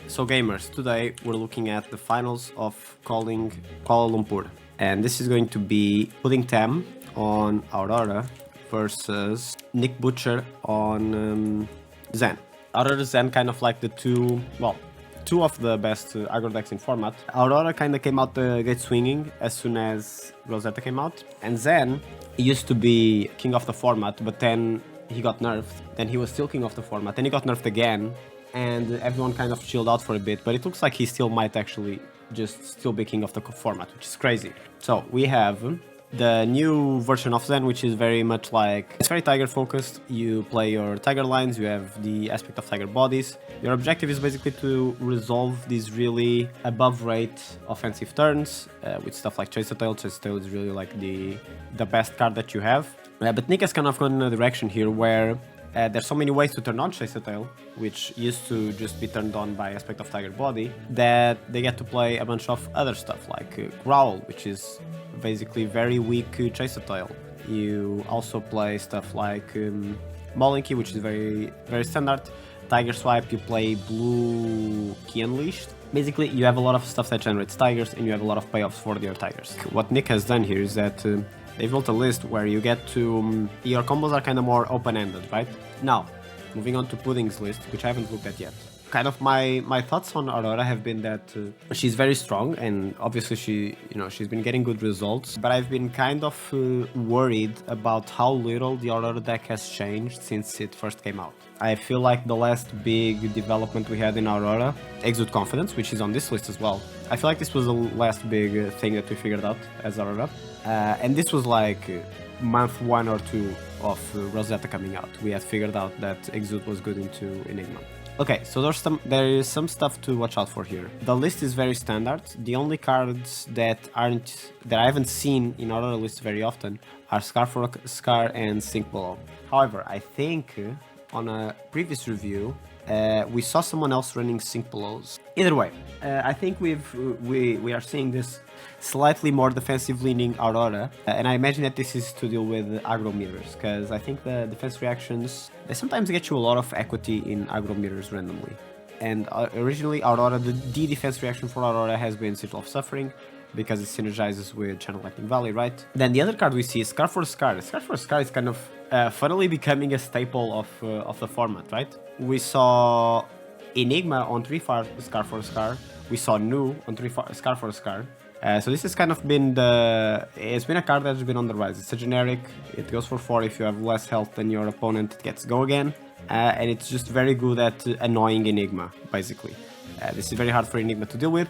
So gamers, today we're looking at the finals of calling Kuala Lumpur. And this is going to be Pudding Tam on Aurora versus Nick Butcher on Zen. Aurora Zen kind of like the two of the best aggro decks in format. Aurora kind of came out the gate swinging as soon as Rosetta came out. And Zen used to be king of the format, but then he got nerfed. Then he was still king of the format, then he got nerfed again. And everyone kind of chilled out for a bit, but it looks like he still might actually just still be king of the format, which is crazy. So we have the new version of Zen, which is very much like, it's very Tiger focused. You play your Tiger lines, you have the aspect of Tiger bodies. Your objective is basically to resolve these really above rate offensive turns with stuff like Chaser Tail. Chaser Tail is really like the best card that you have. But Nick has kind of gone in a direction here where there's so many ways to turn on Chaser Tail, which used to just be turned on by aspect of Tiger body, that they get to play a bunch of other stuff like Growl, which is basically very weak Chaser Tail. You also play stuff like Molinky, which is very standard. Tiger Swipe, you play Blue Key Unleashed. Basically, you have a lot of stuff that generates Tigers, and you have a lot of payoffs for your Tigers. What Nick has done here is that they built a list where you get to... your combos are kind of more open-ended, right? Now, moving on to Pudding's list, which I haven't looked at yet. Kind of my thoughts on Aurora have been that she's very strong, and obviously she's been getting good results, but I've been kind of worried about how little the Aurora deck has changed since it first came out. I feel like the last big development we had in Aurora, Exude Confidence, which is on this list as well, I feel like this was the last big thing that we figured out as Aurora. And this was like month 1 or 2 of Rosetta coming out. We had figured out that Exude was good into Enigma. Okay, so there is some stuff to watch out for here. The list is very standard. The only cards that I haven't seen in Aurora list very often are Scar for Scar and Sink Below. However, I think on a previous review we saw someone else running Sink Belows. Either way, I think we are seeing this slightly more defensive leaning Aurora, and I imagine that this is to deal with aggro mirrors, because I think the defense reactions, they sometimes get you a lot of equity in aggro mirrors randomly. And originally Aurora, the defense reaction for Aurora has been Sigil of Suffering, because it synergizes with Channel Lightning Valley, right? Then the other card we see is Scar for Scar. Scar for Scar is kind of funnily becoming a staple of the format, right? We saw Enigma on 3 Scar for Scar. We saw Nu on 3 Scar for Scar. So this has kind of been it's been a card that's been on the rise. It's a generic, it goes for 4 if you have less health than your opponent, it gets Go Again. And it's just very good at annoying Enigma, basically. This is very hard for Enigma to deal with.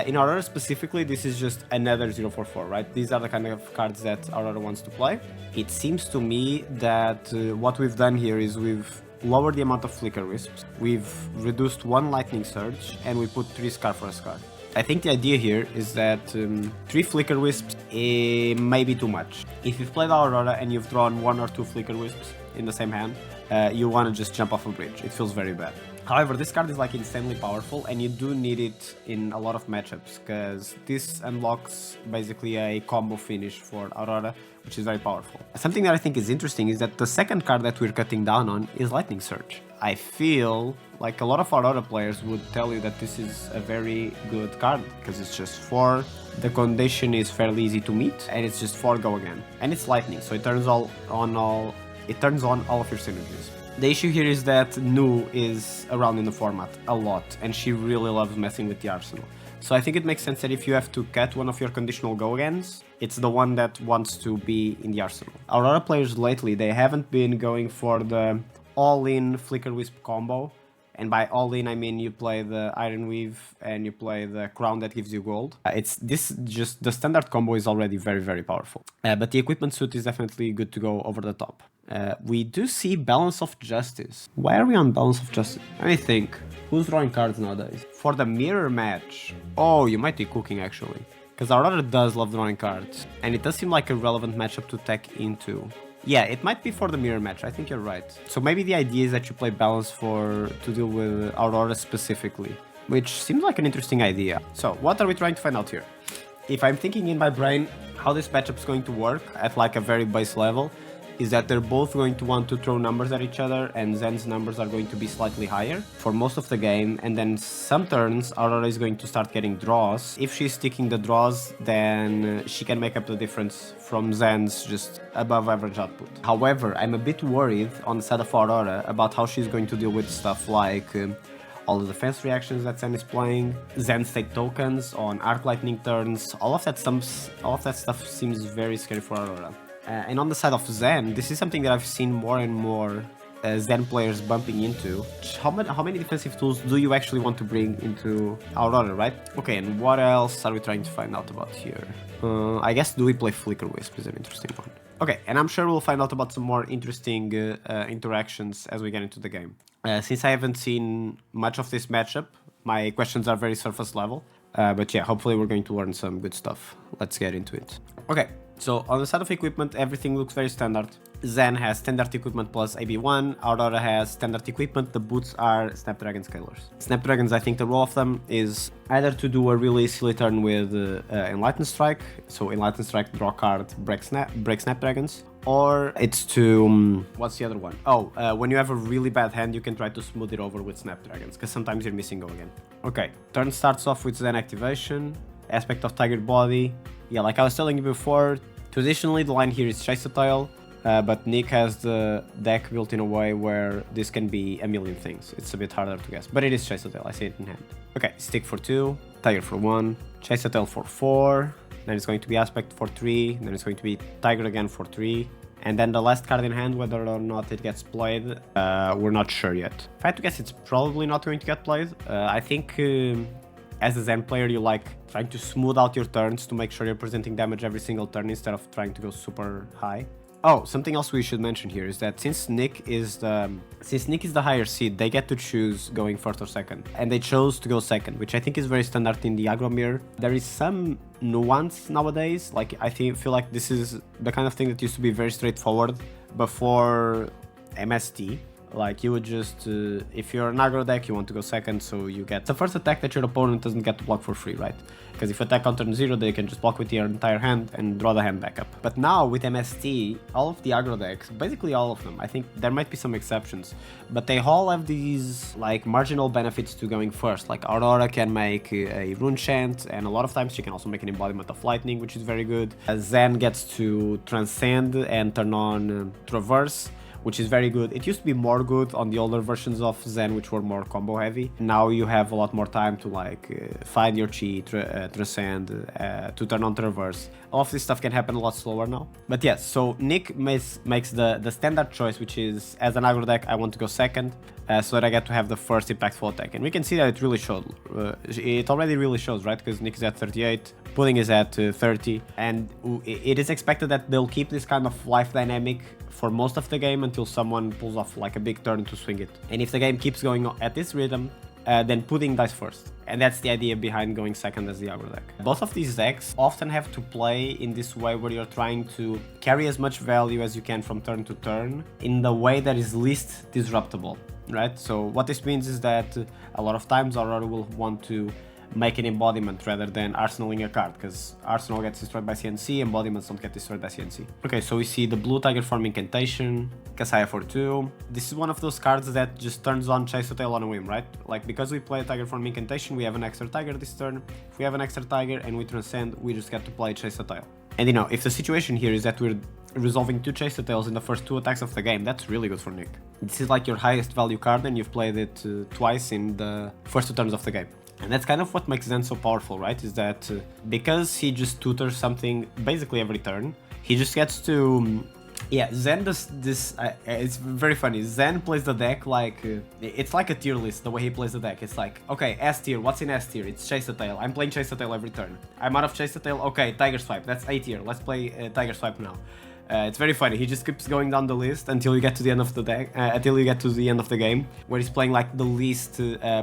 In Aurora specifically, this is just another 044, right? These are the kind of cards that Aurora wants to play. It seems to me that what we've done here is we've lowered the amount of Flicker Wisps, we've reduced 1 Lightning Surge, and we put 3 Scar for a Scar. I think the idea here is that 3 Flicker Wisps may be too much. If you've played Aurora and you've drawn 1 or 2 Flicker Wisps in the same hand, you want to just jump off a bridge. It feels very bad. However, this card is like insanely powerful, and you do need it in a lot of matchups, because this unlocks basically a combo finish for Aurora, which is very powerful. Something that I think is interesting is that the second card that we're cutting down on is Lightning Surge. I feel like a lot of Aurora players would tell you that this is a very good card, because it's just 4, the condition is fairly easy to meet, and it's just 4 Go Again. And it's Lightning, so it turns on all of your synergies. The issue here is that Nu is around in the format a lot, and she really loves messing with the arsenal. So I think it makes sense that if you have to cut one of your conditional Go-Agains, it's the one that wants to be in the arsenal. Aurora players lately, they haven't been going for the all-in Flicker Wisp combo, and by all-in I mean you play the Iron Weave and you play the Crown that gives you gold. The standard combo is already very, very powerful. But the equipment suit is definitely good to go over the top. We do see Balance of Justice. Why are we on Balance of Justice? Let me think. Who's drawing cards nowadays? For the mirror match. Oh, you might be cooking actually. Because Aurora does love drawing cards. And it does seem like a relevant matchup to tech into. Yeah, it might be for the mirror match. I think you're right. So maybe the idea is that you play Balance to deal with Aurora specifically. Which seems like an interesting idea. So what are we trying to find out here? If I'm thinking in my brain how this matchup is going to work at like a very base level, is that they're both going to want to throw numbers at each other, and Zen's numbers are going to be slightly higher for most of the game, and then some turns Aurora is going to start getting draws. If she's sticking the draws, then she can make up the difference from Zen's just above average output. However, I'm a bit worried on the side of Aurora about how she's going to deal with stuff like all the defense reactions that Zen is playing, Zen state tokens on arc lightning turns, all of that stuff seems very scary for Aurora. And on the side of Zen, this is something that I've seen more and more Zen players bumping into. How many defensive tools do you actually want to bring into Aurora, right? Okay, and what else are we trying to find out about here? I guess do we play Flicker Wisp is an interesting one. Okay, and I'm sure we'll find out about some more interesting interactions as we get into the game. Since I haven't seen much of this matchup, my questions are very surface level. But yeah, hopefully we're going to learn some good stuff. Let's get into it. Okay, so on the side of equipment, everything looks very standard. Zen has standard equipment plus AB1, Aurora has standard equipment, the boots are Snapdragon Scalers. Snapdragons, I think the role of them is either to do a really silly turn with Enlighten Strike, so Enlighten Strike, draw card, break Snapdragons, or it's to... what's the other one? Oh, when you have a really bad hand, you can try to smooth it over with Snapdragons, because sometimes you're missing Go again. Okay, turn starts off with Zen activation, aspect of Tiger Body. Yeah, like I was telling you before, traditionally the line here is Chase a Tail, but Nick has the deck built in a way where this can be a million things. It's a bit harder to guess, but it is Chase a Tail, I see it in hand. Okay, Stick for 2, Tiger for 1, Chase a Tail for 4, then it's going to be Aspect for 3, then it's going to be Tiger again for 3, and then the last card in hand, whether or not it gets played, we're not sure yet. If I had to guess, it's probably not going to get played. I think as a Zen player, you like trying to smooth out your turns to make sure you're presenting damage every single turn instead of trying to go super high. Oh, something else we should mention here is that since Nick is the higher seed, they get to choose going first or second, and they chose to go second, which I think is very standard in the aggro mirror. There is some nuance nowadays, like I feel like this is the kind of thing that used to be very straightforward before MST. Like you would just, if you're an aggro deck, you want to go second, so you get the first attack that your opponent doesn't get to block for free, right? Because if you attack on turn 0, they can just block with your entire hand and draw the hand back up. But now with MST, all of the aggro decks, basically all of them, I think there might be some exceptions, but they all have these like marginal benefits to going first. Like Aurora can make a rune chant, and a lot of times she can also make an embodiment of lightning, which is very good. Zen gets to transcend and turn on traverse, which is very good. It used to be more good on the older versions of Zen, which were more combo heavy. Now you have a lot more time to like find your chi, transcend, to turn on traverse. All of this stuff can happen a lot slower now. But yes, so Nick makes the standard choice, which is as an aggro deck, I want to go second, so that I get to have the first impactful attack. And we can see that it really showed. It already really shows, right? Because Nick is at 38, Pudding is at 30, and it is expected that they'll keep this kind of life dynamic for most of the game until someone pulls off like a big turn to swing it. And if the game keeps going at this rhythm, then Pudding dies first. And that's the idea behind going second as the aggro deck. Both of these decks often have to play in this way where you're trying to carry as much value as you can from turn to turn in the way that is least disruptible, right? So what this means is that a lot of times Aurora will want to make an embodiment rather than arsenaling a card, because Arsenal gets destroyed by CNC, embodiments don't get destroyed by CNC. Okay, so we see the blue Tiger Form Incantation, Kasaya for 2. This is one of those cards that just turns on Chase a Tail on a whim, right? Like, because we play Tiger Form Incantation, we have an extra Tiger this turn. If we have an extra Tiger and we transcend, we just get to play Chase a Tail. And you know, if the situation here is that we're resolving 2 Chase a Tails in the first 2 attacks of the game, that's really good for Nick. This is like your highest value card and you've played it twice in the first 2 turns of the game. And that's kind of what makes Zen so powerful, right? Is that because he just tutors something basically every turn, he just gets to... yeah, Zen does this... it's very funny. Zen plays the deck like... it's like a tier list, the way he plays the deck. It's like, okay, S tier, what's in S tier? It's Chase a Tail. I'm playing Chase a Tail every turn. I'm out of Chase a Tail. Okay, Tiger Swipe. That's A tier. Let's play Tiger Swipe now. It's very funny. He just keeps going down the list until you get to the end of the deck, until you get to the end of the game, where he's playing like the least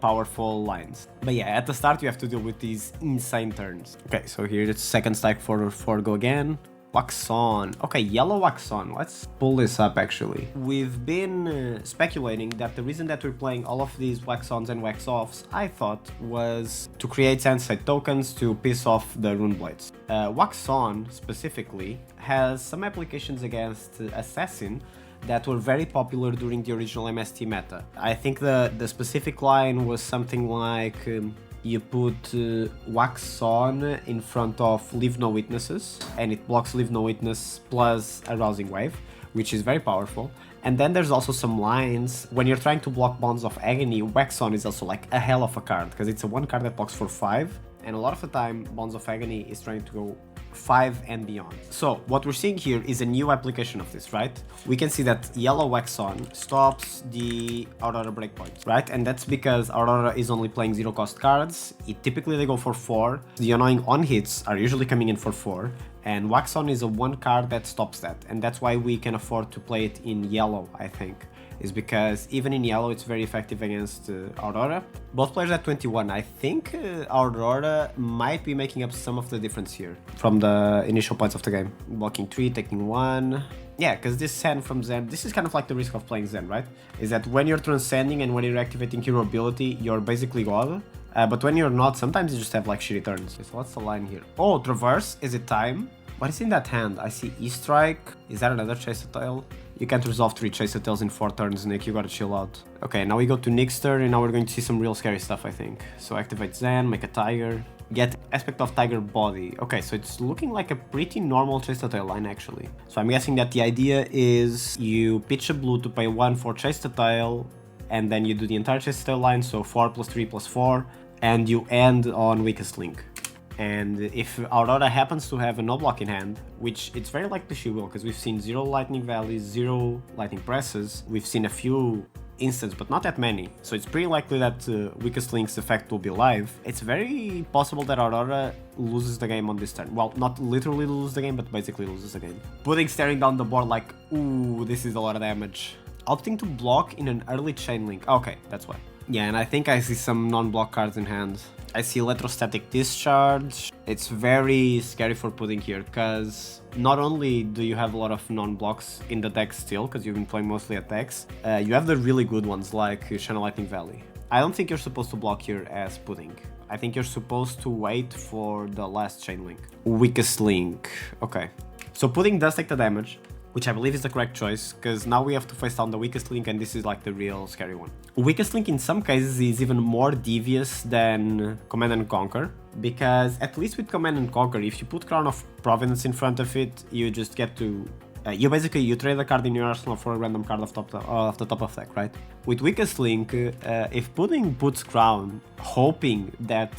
powerful lines. But yeah, at the start you have to deal with these insane turns. Okay, so here it's second strike for go again. Wax on. Okay, yellow wax on. Let's pull this up actually. We've been speculating that the reason that we're playing all of these wax ons and wax offs, I thought, was to create sensei tokens to piss off the rune blades. Wax on specifically has some applications against assassin that were very popular during the original MST meta. I think the specific line was something like you put wax on in front of leave no witnesses, and it blocks leave no witness plus a rousing wave, which is very powerful. And then there's also some lines when you're trying to block bonds of agony. Wax on is also like a hell of a card because it's a one card that blocks for 5, and a lot of the time bonds of agony is trying to go 5 and beyond. So what we're seeing here is a new application of this, right? We can see that yellow wax on stops the Aurora breakpoints, right? And that's because Aurora is only playing 0 cost cards. Typically they go for 4. The annoying on hits are usually coming in for 4, and wax on is a 1 card that stops that, and that's why we can afford to play it in yellow, I think. Is because even in yellow it's very effective against Aurora. Both players at 21. I think Aurora might be making up some of the difference here from the initial points of the game. Blocking 3, taking 1. Yeah, because this Zen from Zen, this is kind of like the risk of playing Zen, right? Is that when you're transcending and when you're activating hero ability, you're basically God. But when you're not, sometimes you just have like shitty turns. So what's the line here? Oh, Traverse, is it time? What is in that hand? I see E-Strike. Is that another Chaser Tail? You can't resolve 3 Chaser Tails in 4 turns, Nick. You gotta chill out. Okay, now we go to Nick's turn, and now we're going to see some real scary stuff, I think. So activate Zen, make a Tiger, get Aspect of Tiger Body. Okay, so it's looking like a pretty normal Chaser Tail line, actually. So I'm guessing that the idea is you pitch a blue to pay 1 for Chaser Tail, and then you do the entire Chaser Tail line, so 4 plus 3 plus 4, and you end on Weakest Link. And if Aurora happens to have a no block in hand, which it's very likely she will, because we've seen 0 lightning valleys, 0 lightning presses, we've seen a few instances, but not that many, so it's pretty likely that Weakest Link's effect will be live. It's very possible that Aurora loses the game on this turn. Well, not literally lose the game, but basically loses the game. Pudding staring down the board like, ooh, this is a lot of damage. Opting to block in an early chain link. Okay, that's why. Yeah, and I think I see some non-block cards in hand. I see Electrostatic Discharge. It's very scary for Pudding here, because not only do you have a lot of non-blocks in the deck still, because you've been playing mostly at decks, you have the really good ones like Channel Lightning Valley. I don't think you're supposed to block here as Pudding. I think you're supposed to wait for the last chain link. Weakest Link. Okay. So Pudding does take the damage, which I believe is the correct choice, because now we have to face down the Weakest Link, and this is like the real scary one. Weakest Link in some cases is even more devious than Command and Conquer, because at least with Command and Conquer, if you put Crown of Providence in front of it, you just get to... you trade a card in your arsenal for a random card off the top of deck, right? With Weakest Link, if Pudding puts Crown, hoping that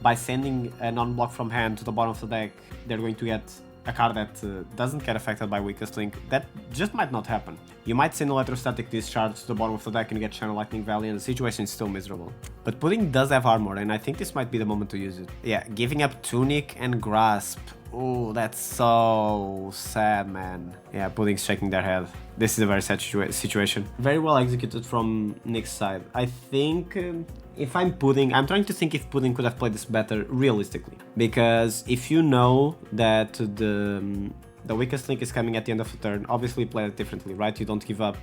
by sending a non-block from hand to the bottom of the deck, they're going to get a card that doesn't get affected by Weakest Link, that just might not happen. You might send Electrostatic Discharge to the bottom of the deck and get Channel Lightning Valley, and the situation is still miserable. But Pudding does have armor, and I think this might be the moment to use it. Yeah, giving up Tunic and Grasp. Oh, that's so sad, man. Yeah, Pudding's shaking their head. This is a very sad situation. Very well executed from Nick's side. I think if I'm Pudding, I'm trying to think if Pudding could have played this better realistically. Because if you know that the Weakest Link is coming at the end of the turn, obviously play it differently, right? You don't give up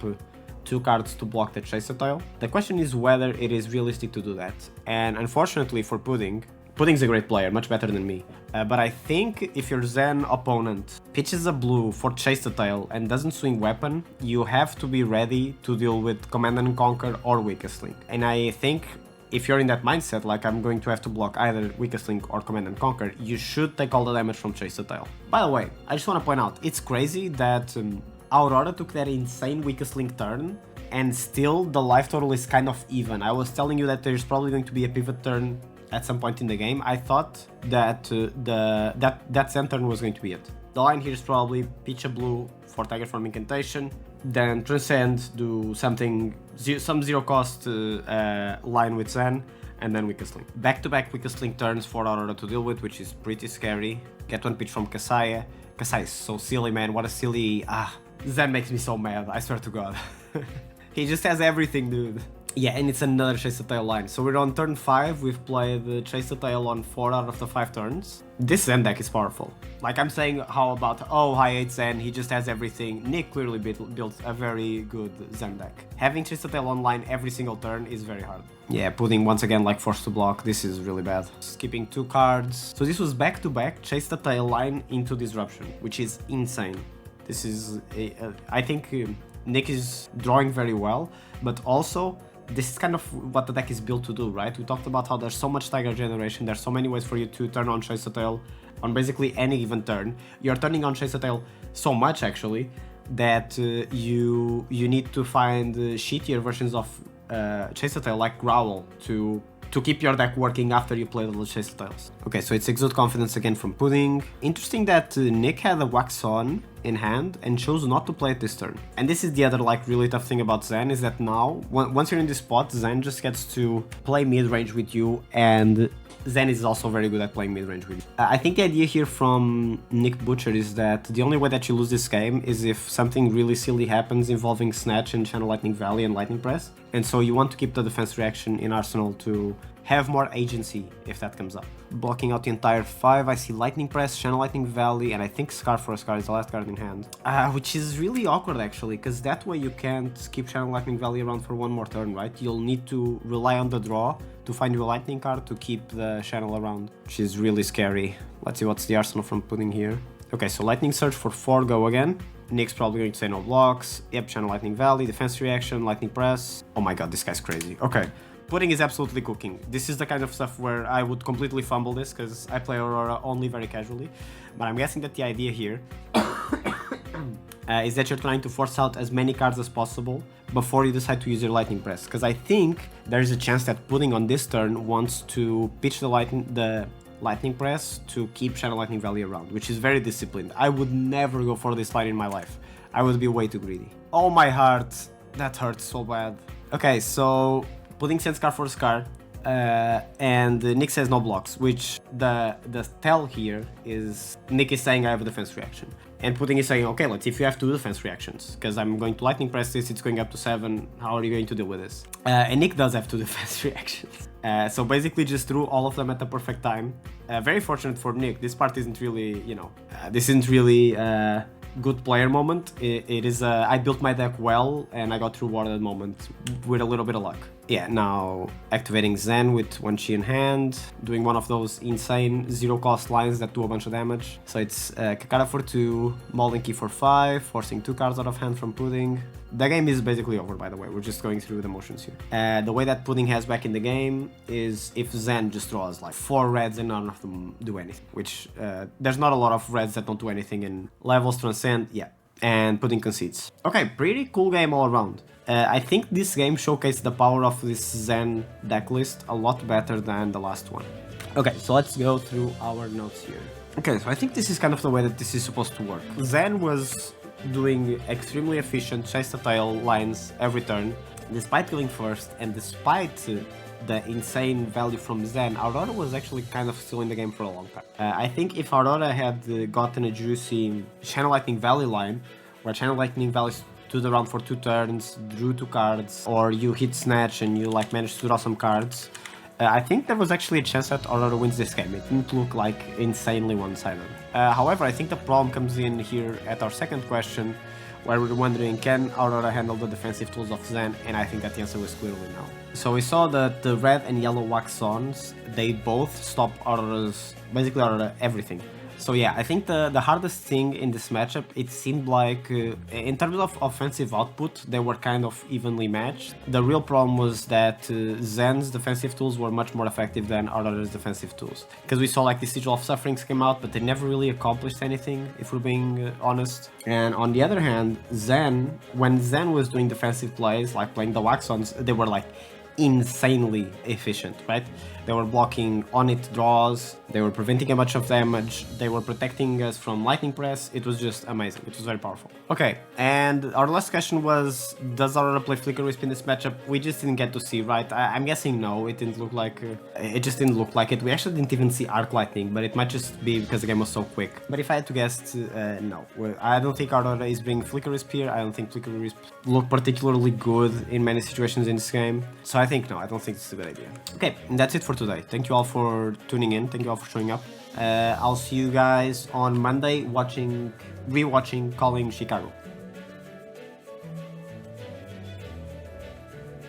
2 cards to block the Chaser Tile. The question is whether it is realistic to do that. And unfortunately for Pudding, Pudding's a great player, much better than me. But I think if your Zen opponent pitches a blue for Chase the Tail and doesn't swing weapon, you have to be ready to deal with Command and Conquer or Weakest Link. And I think if you're in that mindset, like I'm going to have to block either Weakest Link or Command and Conquer, you should take all the damage from Chase the Tail. By the way, I just want to point out, it's crazy that Aurora took that insane Weakest Link turn, and still the life total is kind of even. I was telling you that there's probably going to be a pivot turn at some point in the game. I thought that that Zen turn was going to be it. The line here is probably pitch a blue for Tiger Form Incantation, then Transcend, do something, some 0 cost line with Zen, and then Weakest Link. Back-to-back Weakest Link turns for Aurora to deal with, which is pretty scary. Get 1 pitch from Kasaya. Kasaya is so silly, man. What a silly... Zen makes me so mad, I swear to God. He just has everything, dude. Yeah, and it's another Chase the Tail line. So we're on turn 5, we've played Chase the Tail on 4 out of the 5 turns. This Zen deck is powerful. Like I'm saying, how about, oh, high 8 Zen, he just has everything. Nick clearly built a very good Zen deck. Having Chase the Tail online every single turn is very hard. Yeah, Pudding once again like forced to block, this is really bad. Skipping 2 cards. So this was back-to-back Chase the Tail line into Disruption, which is insane. This is, I think Nick is drawing very well, but also this is kind of what the deck is built to do, right? We talked about how there's so much Tiger Generation, there's so many ways for you to turn on Chase the Tail on basically any given turn. You're turning on Chase the Tail so much actually that you need to find shittier versions of Chase the Tail like Growl to keep your deck working after you play the Chase the Tails. Okay, so it's Exude Confidence again from Pudding. Interesting that Nick had a Wax On in hand and chose not to play it this turn. And this is the other like really tough thing about Zen, is that now, once you're in this spot, Zen just gets to play mid-range with you, and Zen is also very good at playing mid-range with you. I think the idea here from Nick Butcher is that the only way that you lose this game is if something really silly happens involving Snatch and Channel Lightning Valley and Lightning Press. And so you want to keep the defense reaction in Arsenal to have more agency if that comes up. Blocking out the entire 5, I see Lightning Press, Channel Lightning Valley, and I think Scar for a Scar is the last card in hand. Which is really awkward actually, because that way you can't keep Channel Lightning Valley around for one more turn, right? You'll need to rely on the draw to find your Lightning card to keep the Channel around, which is really scary. Let's see what's the Arsenal from Pudding here. Okay, so Lightning Surge for 4, go again. Nick's probably going to say no blocks. Yep, Channel Lightning Valley, Defense Reaction, Lightning Press. Oh my god, this guy's crazy. Okay. Pudding is absolutely cooking. This is the kind of stuff where I would completely fumble this because I play Aurora only very casually. But I'm guessing that the idea here is that you're trying to force out as many cards as possible before you decide to use your Lightning Press. Because I think there's a chance that Pudding on this turn wants to pitch the Lightning Press to keep Channel Lightning Valley around, which is very disciplined. I would never go for this line in my life. I would be way too greedy. Oh my heart, that hurts so bad. Okay, so Pudding sends Scar for Scar, and Nick says no blocks, which the tell here is Nick is saying I have a defense reaction. And Pudding is saying, okay, let's see if you have 2 defense reactions, because I'm going to Lightning Press this, it's going up to 7, how are you going to deal with this? And Nick does have 2 defense reactions. So basically just threw all of them at the perfect time. Very fortunate for Nick, this part isn't really, you know, this isn't really good player moment. It is I built my deck well and I got rewarded moment with a little bit of luck. Yeah, now activating Zen with 1 Chi in hand, doing one of those insane 0 cost lines that do a bunch of damage. So it's Kakara for 2, Mauling Key for 5, forcing 2 cards out of hand from Pudding. The game is basically over, by the way, we're just going through the motions here. The way that Pudding has back in the game is if Zen just draws like 4 reds and none of them do anything, which there's not a lot of reds that don't do anything in Levels, Transcend, yeah, and Pudding concedes. Okay, pretty cool game all around. I think this game showcased the power of this Zen deck list a lot better than the last one. Okay, so let's go through our notes here. Okay, so I think this is kind of the way that this is supposed to work. Zen was doing extremely efficient Chase the Tail lines every turn, despite killing first, and despite the insane value from Zen, Aurora was actually kind of still in the game for a long time. I think if Aurora had gotten a juicy Channel Lightning Valley line, where Channel Lightning Valley stood around for 2 turns, drew 2 cards, or you hit Snatch and you like managed to draw some cards, I think there was actually a chance that Aurora wins this game. It didn't look like insanely one-sided. However, I think the problem comes in here at our second question, where we're wondering, can Aurora handle the defensive tools of Zen? And I think that the answer was clearly no. So we saw that the red and yellow Wax-Ons, they both stop Aurora's, basically Aurora everything. So yeah, I think the hardest thing in this matchup, it seemed like, in terms of offensive output, they were kind of evenly matched. The real problem was that Zen's defensive tools were much more effective than Aurora's defensive tools. Because we saw like the Sigil of Sufferings came out, but they never really accomplished anything, if we're being honest. And on the other hand, Zen, when Zen was doing defensive plays, like playing the Wax-Ons, they were like insanely efficient, right? They were blocking on-it draws, they were preventing a bunch of damage, they were protecting us from lightning press. It was just amazing. It was very powerful. Okay, and our last question was, does Aurora play Flicker Wisp in this matchup? We just didn't get to see, right? I'm guessing no. It didn't look like it just didn't look like it. We actually didn't even see Arc Lightning, but it might just be because the game was so quick. But if I had to guess, no. I don't think Aurora is bringing Flicker Wisp here. I don't think Flicker Wisp look particularly good in many situations in this game. So I think no, I don't think it's a good idea. Okay, and that's it for today. Thank you all for tuning in. Thank you all for showing up. I'll see you guys on Monday rewatching Calling Chicago.